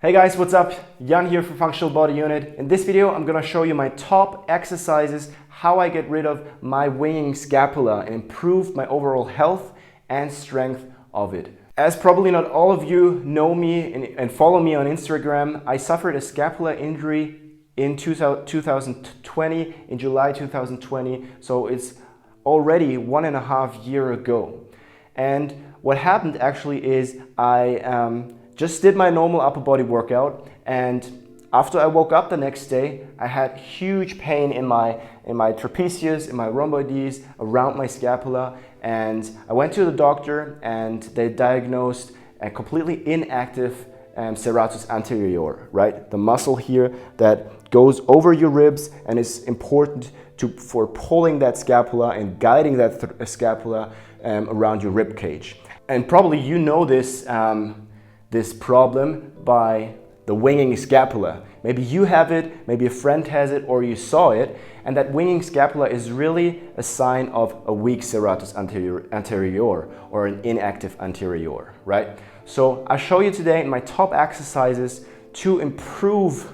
Hey guys, what's up? Jan here for Functional Body Unit. In this video, I'm gonna show you my top exercises, how I get rid of my winging scapula and improve my overall health and strength of it. As probably not all of you know me and follow me on Instagram, I suffered a scapula injury in 2020, in July 2020, so it's already 1.5 years ago. And what happened actually is I just did my normal upper body workout, and after I woke up the next day, I had huge pain in my trapezius, in my rhomboides, around my scapula, and I went to the doctor and they diagnosed a completely inactive serratus anterior, right? The muscle here that goes over your ribs and is important for pulling that scapula and guiding that scapula around your rib cage. And probably you know this this problem by the winging scapula. Maybe you have it, maybe a friend has it, or you saw it, and that winging scapula is really a sign of a weak serratus anterior or an inactive anterior, right? So I'll show you today in my top exercises to improve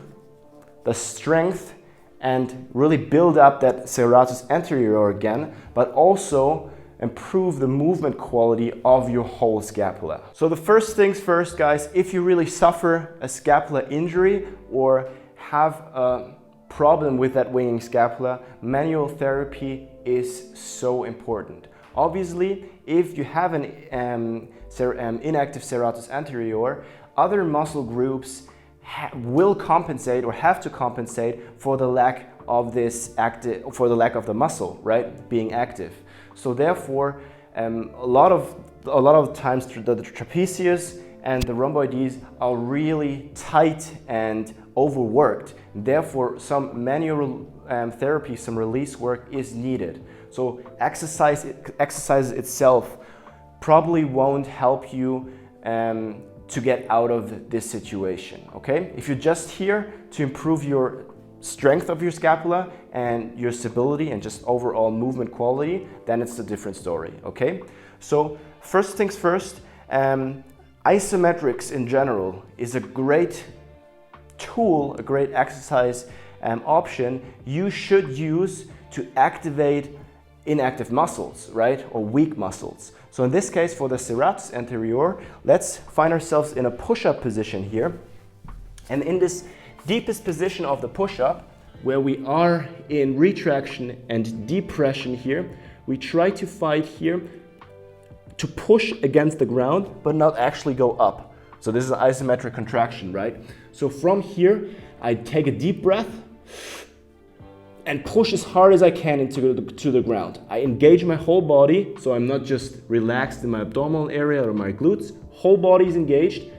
the strength and really build up that serratus anterior again, but also improve the movement quality of your whole scapula. So the first things first, guys, if you really suffer a scapular injury or have a problem with that winging scapula, manual therapy is so important. Obviously, if you have an inactive serratus anterior, other muscle groups will compensate or have to compensate for the lack of the muscle, right, being active. So therefore, a lot of times the trapezius and the rhomboides are really tight and overworked. Therefore, some manual therapy, some release work is needed. So exercise itself probably won't help you to get out of this situation, okay? If you're just here to improve your strength of your scapula and your stability and just overall movement quality, then it's a different story, okay? So first things first, isometrics in general is a great tool, a great exercise option you should use to activate inactive muscles, right? Or weak muscles. So in this case, for the serratus anterior, let's find ourselves in a push-up position here. And in this deepest position of the push-up, where we are in retraction and depression here, we try to fight here to push against the ground, but not actually go up. So this is an isometric contraction, right? So from here, I take a deep breath and push as hard as I can into the ground. I engage my whole body, so I'm not just relaxed in my abdominal area or my glutes. Whole body is engaged.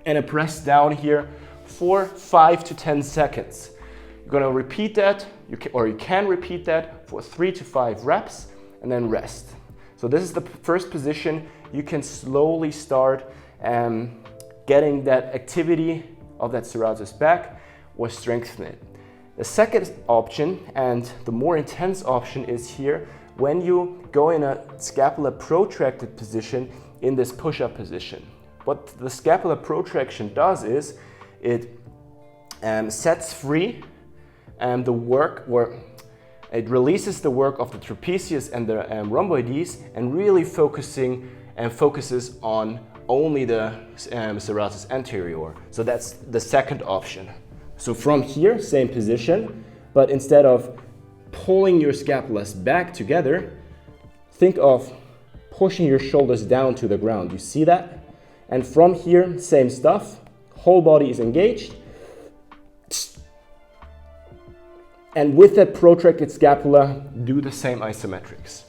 And I press down here for 5 to 10 seconds. You're gonna repeat that, you can repeat that for 3 to 5 reps and then rest. So this is the first position. You can slowly start getting that activity of that serratus back or strengthen it. The second option, and the more intense option, is here when you go in a scapula protracted position in this push-up position. What the scapular protraction does is it sets free the work, or it releases the work of the trapezius and the rhomboides and really focuses on only the serratus anterior. So that's the second option. So from here, same position, but instead of pulling your scapulas back together, think of pushing your shoulders down to the ground. You see that? And from here, same stuff, whole body is engaged. And with that protracted scapula, do the same isometrics.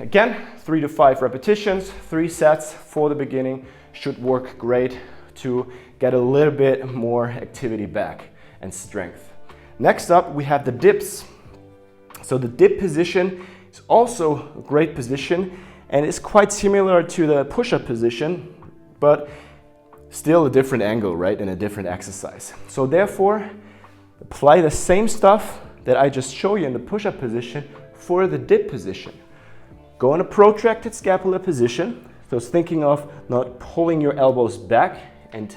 Again, 3 to 5 repetitions, 3 sets for the beginning should work great to get a little bit more activity back and strength. Next up, we have the dips. So the dip position is also a great position, and it's quite similar to the push-up position, but still a different angle, right, and a different exercise. So therefore, apply the same stuff that I just showed you in the push-up position for the dip position. Go in a protracted scapular position, So it's thinking of not pulling your elbows back and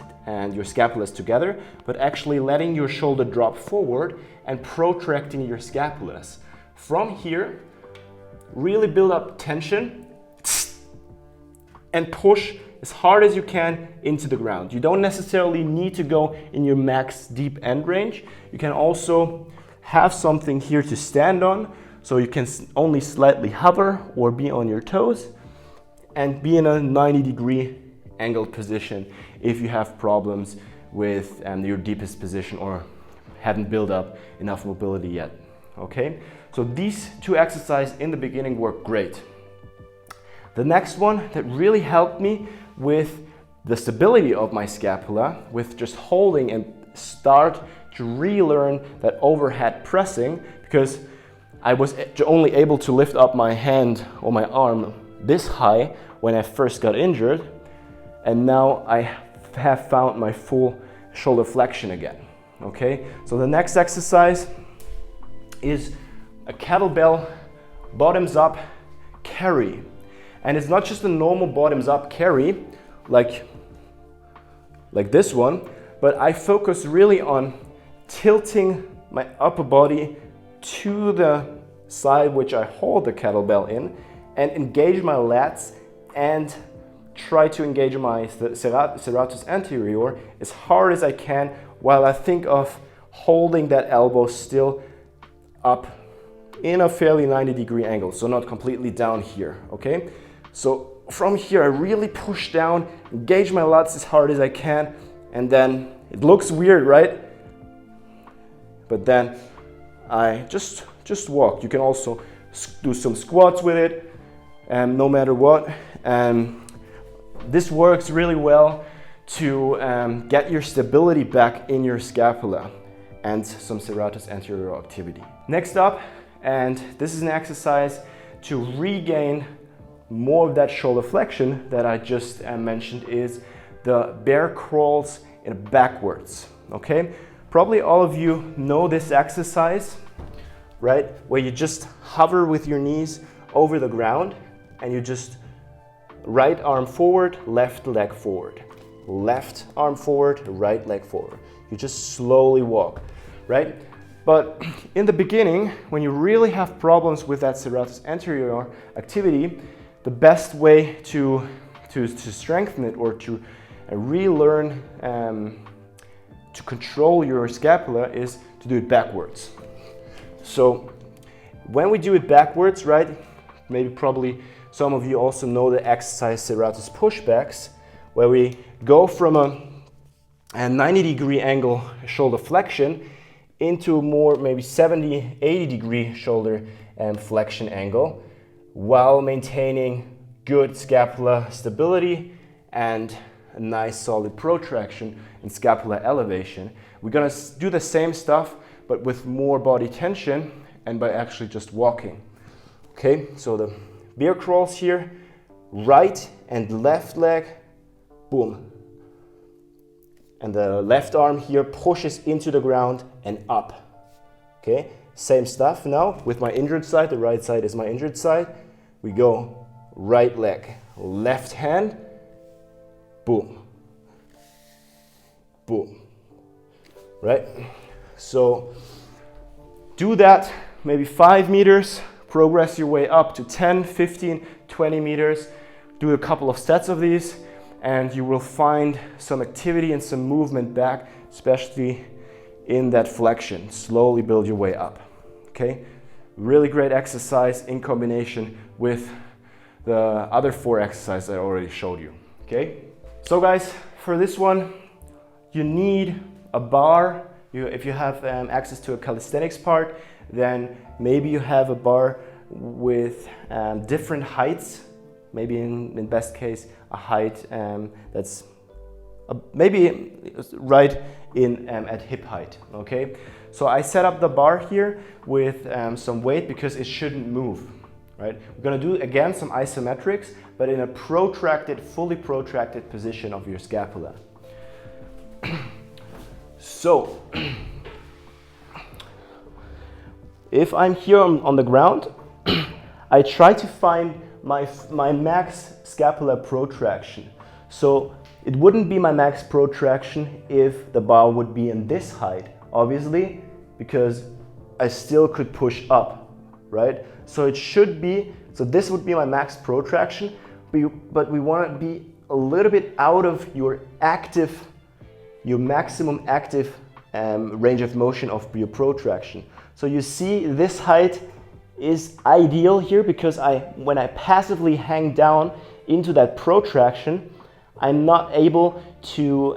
your scapulas together, but actually letting your shoulder drop forward and protracting your scapulas. From here, really build up tension and push as hard as you can into the ground. You don't necessarily need to go in your max deep end range. You can also have something here to stand on, so you can only slightly hover or be on your toes and be in a 90-degree angled position if you have problems with your deepest position or haven't built up enough mobility yet. Okay, so these two exercises in the beginning work great. The next one that really helped me with the stability of my scapula, with just holding and start to relearn that overhead pressing, because I was only able to lift up my hand or my arm this high when I first got injured, and now I have found my full shoulder flexion again. Okay, so the next exercise is a kettlebell bottoms up carry. And it's not just a normal bottoms up carry like this one, but I focus really on tilting my upper body to the side which I hold the kettlebell in and engage my lats and try to engage my serratus anterior as hard as I can while I think of holding that elbow still up in a fairly 90-degree angle, so not completely down here, okay? So from here I really push down, engage my lats as hard as I can, and then it looks weird, right? But then I just walk. You can also do some squats with it, and no matter what. This works really well to get your stability back in your scapula and some serratus anterior activity. Next up, and this is an exercise to regain more of that shoulder flexion that I just mentioned, is the bear crawls in backwards, okay? Probably all of you know this exercise, right? Where you just hover with your knees over the ground and you just right arm forward, left leg forward. Left arm forward, right leg forward. You just slowly walk, right? But in the beginning, when you really have problems with that serratus anterior activity, the best way to strengthen it or to relearn to control your scapula is to do it backwards. So when we do it backwards, right, probably some of you also know the exercise serratus pushbacks, where we go from a 90-degree angle shoulder flexion into more maybe 70, 80-degree shoulder flexion angle, while maintaining good scapula stability and a nice solid protraction and scapular elevation. We're gonna do the same stuff, but with more body tension and by actually just walking. Okay, so the bear crawls here, right and left leg, boom. And the left arm here pushes into the ground and up. Okay, same stuff now with my injured side. The right side is my injured side. We go right leg, left hand, boom, boom, right? So do that maybe 5 meters, progress your way up to 10, 15, 20 meters. Do a couple of sets of these and you will find some activity and some movement back, especially in that flexion. Slowly build your way up, okay? Really great exercise in combination with the other 4 exercises I already showed you, okay? So guys, for this one, you need a bar. If you have access to a calisthenics part, then maybe you have a bar with different heights. Maybe in best case, a height that's maybe right in at hip height, okay? So I set up the bar here with some weight because it shouldn't move, right? We're gonna do again some isometrics, but in a protracted, fully protracted position of your scapula. So, if I'm here on the ground, I try to find my max scapular protraction. So it wouldn't be my max protraction if the bar would be in this height, obviously, because I still could push up, right? So it should be, so this would be my max protraction, but we want to be a little bit out of your maximum active range of motion of your protraction. So you see this height is ideal here because when I passively hang down into that protraction, I'm not able to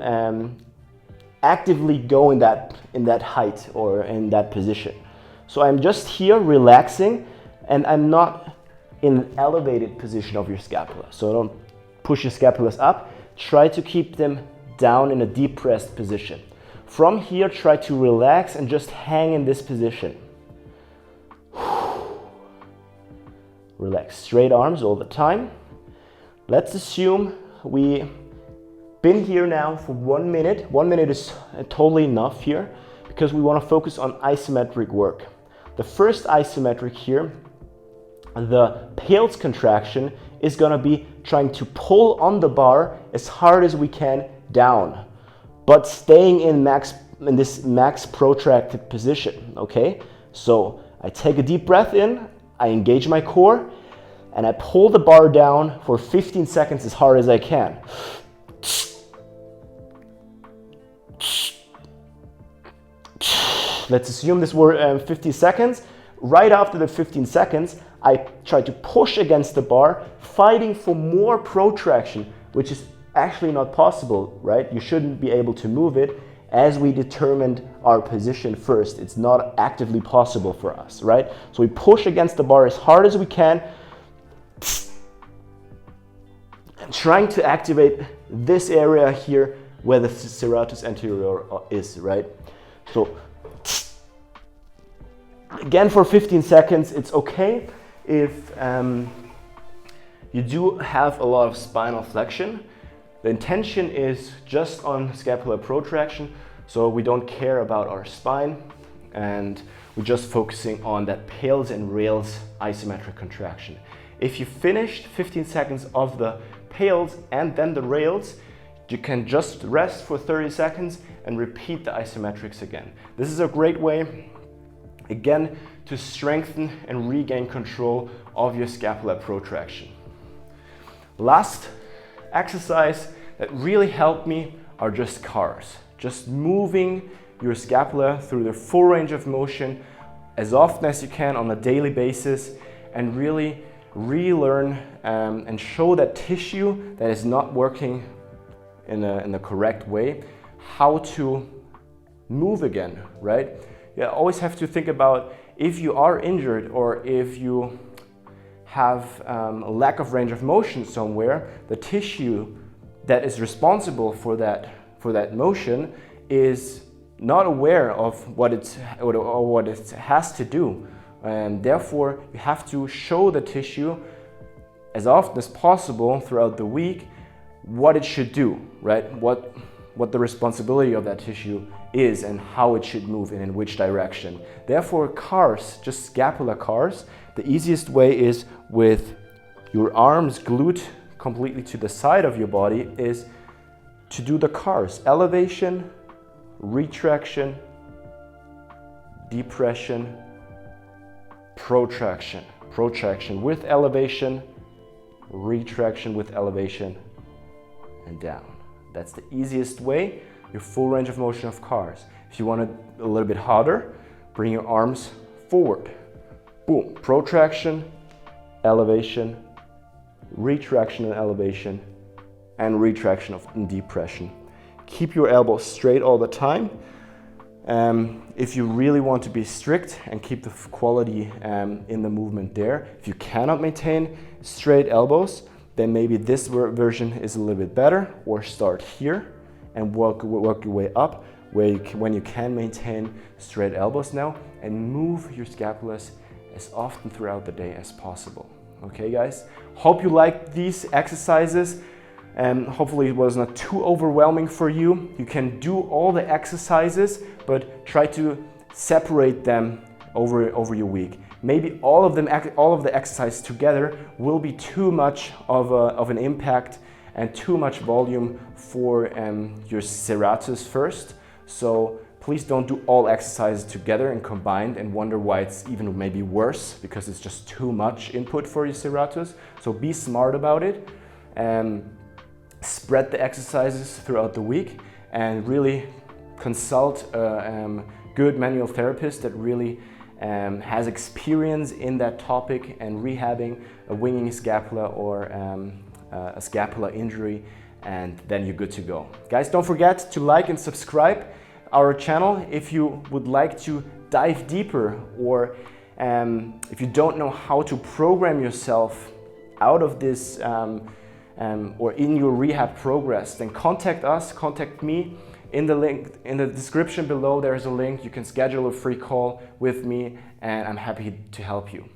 actively go in that height or in that position. So I'm just here relaxing, and I'm not in an elevated position of your scapula. So don't push your scapulas up. Try to keep them down in a depressed position. From here, try to relax and just hang in this position. Relax, straight arms all the time. Let's assume we've been here now for 1 minute. 1 minute is totally enough here because we want to focus on isometric work. The first isometric here, the PAILS contraction, is going to be trying to pull on the bar as hard as we can down, but staying in this max protracted position, okay? So I take a deep breath in, I engage my core, and I pull the bar down for 15 seconds as hard as I can. Let's assume this were 50 seconds. Right after the 15 seconds, I try to push against the bar, fighting for more protraction, which is actually not possible, right? You shouldn't be able to move it as we determined our position first. It's not actively possible for us, right? So we push against the bar as hard as we can, and trying to activate this area here where the serratus anterior is, right? So again, for 15 seconds, it's okay if you do have a lot of spinal flexion. The intention is just on scapular protraction, so we don't care about our spine, and we're just focusing on that PAILS and rails isometric contraction. If you finished 15 seconds of the PAILS and then the rails, you can just rest for 30 seconds and repeat the isometrics again. This is a great way, again, to strengthen and regain control of your scapular protraction. Last exercise that really helped me are just CARS. Just moving your scapula through the full range of motion as often as you can on a daily basis, and really relearn and show that tissue that is not working in the correct way how to move again, right? You always have to think about if you are injured or if you have a lack of range of motion somewhere, the tissue that is responsible for that motion is not aware of what it has to do, and therefore you have to show the tissue as often as possible throughout the week what it should do, right? What the responsibility of that tissue is and how it should move and in which direction. Therefore, CARS, just scapular CARS, the easiest way is with your arms glued completely to the side of your body, is to do the CARS: elevation, retraction, depression, protraction. Protraction with elevation, retraction with elevation, and down. That's the easiest way, your full range of motion of CARS. If you want it a little bit harder, bring your arms forward. Boom, protraction, elevation, retraction and elevation, and retraction and depression. Keep your elbows straight all the time. If you really want to be strict and keep the quality in the movement there, if you cannot maintain straight elbows, then maybe this version is a little bit better, or start here and work your way up when you can maintain straight elbows now, and move your scapulas as often throughout the day as possible. Okay guys, hope you liked these exercises, and hopefully it was not too overwhelming for you. You can do all the exercises, but try to separate them over your week. maybe all of the exercises together will be too much of an impact and too much volume for your serratus first. So please don't do all exercises together and combined and wonder why it's even maybe worse, because it's just too much input for your serratus. So be smart about it and spread the exercises throughout the week, and really consult a good manual therapist that really has experience in that topic and rehabbing a winging scapula or a scapula injury, and then you're good to go. Guys, don't forget to like and subscribe our channel if you would like to dive deeper, or if you don't know how to program yourself out of this or in your rehab progress, then contact us, contact me. In the link in the description below, there's a link. You can schedule a free call with me, and I'm happy to help you.